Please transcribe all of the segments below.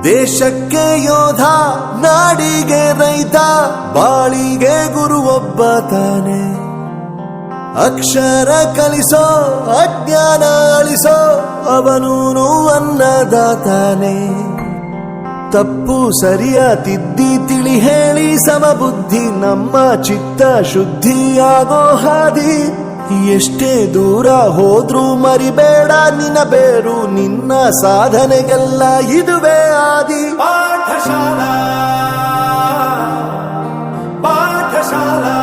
ದೇಶಕ್ಕೆ ಯೋಧ, ನಾಡಿಗೆ ರೈತ, ಬಾಳಿಗೆ ಗುರು ಒಬ್ಬ ತಾನೆ. ಅಕ್ಷರ ಕಲಿಸೋ, ಅಜ್ಞಾನ ಅಳಿಸೋ, ಅವನೂನು ಅನ್ನದಾತಾನೆ. ತಪ್ಪು ಸರಿಯ ತಿದ್ದಿ ತಿಳಿ ಹೇಳಿ ಸಮಬುದ್ಧಿ ನಮ್ಮ ಚಿತ್ತ ಶುದ್ಧಿಯಾಗೋ ಹಾದಿ. ಎಷ್ಟೇ ದೂರ ಹೋದ್ರೂ ಮರಿಬೇಡ ನಿನ್ನ ಬೇರು, ನಿನ್ನ ಸಾಧನೆಗೆಲ್ಲ ಇದುವೇ ಆದಿ. ಪಾಠಶಾಲಾ ಪಾಠಶಾಲಾ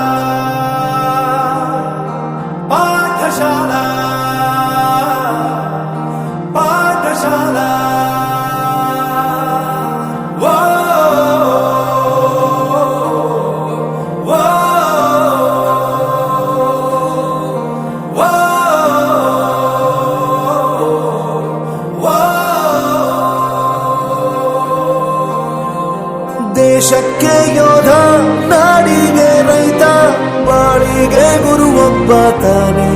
ಪಾಠಶಾಲಾ ಪಾಠಶಾಲಾ. ದೇಶಕ್ಕೆ ಯೋಧ, ನಾಡಿಗೆ ರೈತ, ಬಾಳಿಗೆ ಗುರು ಒಬ್ಬ ತಾನೆ.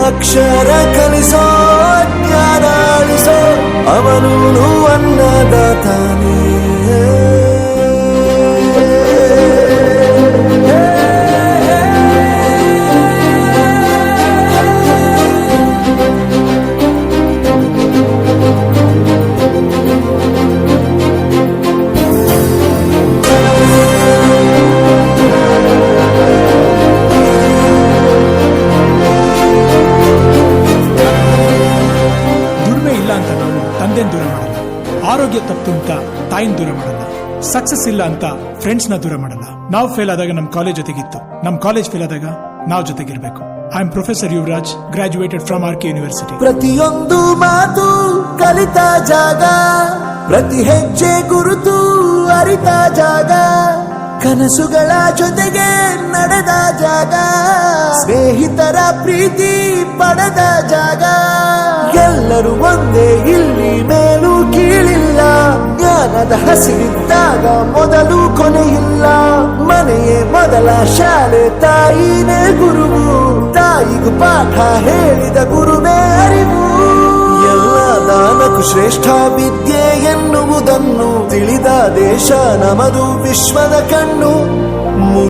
ಅಕ್ಷರ ಕಲಿಸೋ, ಜ್ಞಾನ ಅಳಿಸೋ, ಅವನೂನು ಅನ್ನದಾತಾನೆ. ದೂರ ಮಾಡಲ್ಲ, ಆರೋಗ್ಯ ತಪ್ಪು ಅಂತ ತಾಯಿನ ದೂರ ಮಾಡಲ್ಲ, ಸಕ್ಸಸ್ ಇಲ್ಲ ಅಂತ ಫ್ರೆಂಡ್ಸ್ ನ ದೂರ ಮಾಡಲ್ಲ. ನಾವು ಫೇಲ್ ಆದಾಗ ನಮ್ ಕಾಲೇಜ್ ಜೊತೆಗಿತ್ತು, ನಮ್ ಕಾಲೇಜ್ ಫೇಲ್ ಆದಾಗ ನಾವು ಜೊತೆಗಿರ್ಬೇಕು. I am professor Yuvaraj, graduated from R K university. ಪ್ರತಿಯೊಂದು ಮಾತು ಕಲಿತ ಜಾಗ, ಪ್ರತಿ ಹೆಜ್ಜೆ ಗುರುತು ಅರಿತ ಜಾಗ, ಕನಸುಗಳ ಜೊತೆಗೆ ನಡೆದ ಜಾಗ, ಸ್ನೇಹಿತರ ಪ್ರೀತಿ ಪಡೆದ ಜಾಗ. ಎಲ್ಲರೂ ಒಂದೇ, ಇಲ್ಲಿ ಮೇಲೂ ಕೀಳಿಲ್ಲ, ಜ್ಞಾನದ ಹಸಿರಿದ್ದಾಗ ಮೊದಲು ಕೊನೆಯಿಲ್ಲ. ಮನೆಯೇ ಮೊದಲ ಶಾಲೆ, ತಾಯಿನೇ ಗುರುವು, ತಾಯಿಗೂ ಪಾಠ ಹೇಳಿದ ಗುರುವೇ ಅರಿವು. ಎಲ್ಲ ದಾನಕ್ಕೂ ಶ್ರೇಷ್ಠ ವಿದ್ಯೆ ಎನ್ನುವುದನ್ನು ತಿಳಿದ ದೇಶ ನಮದು, ವಿಶ್ವದ ಕಣ್ಣು.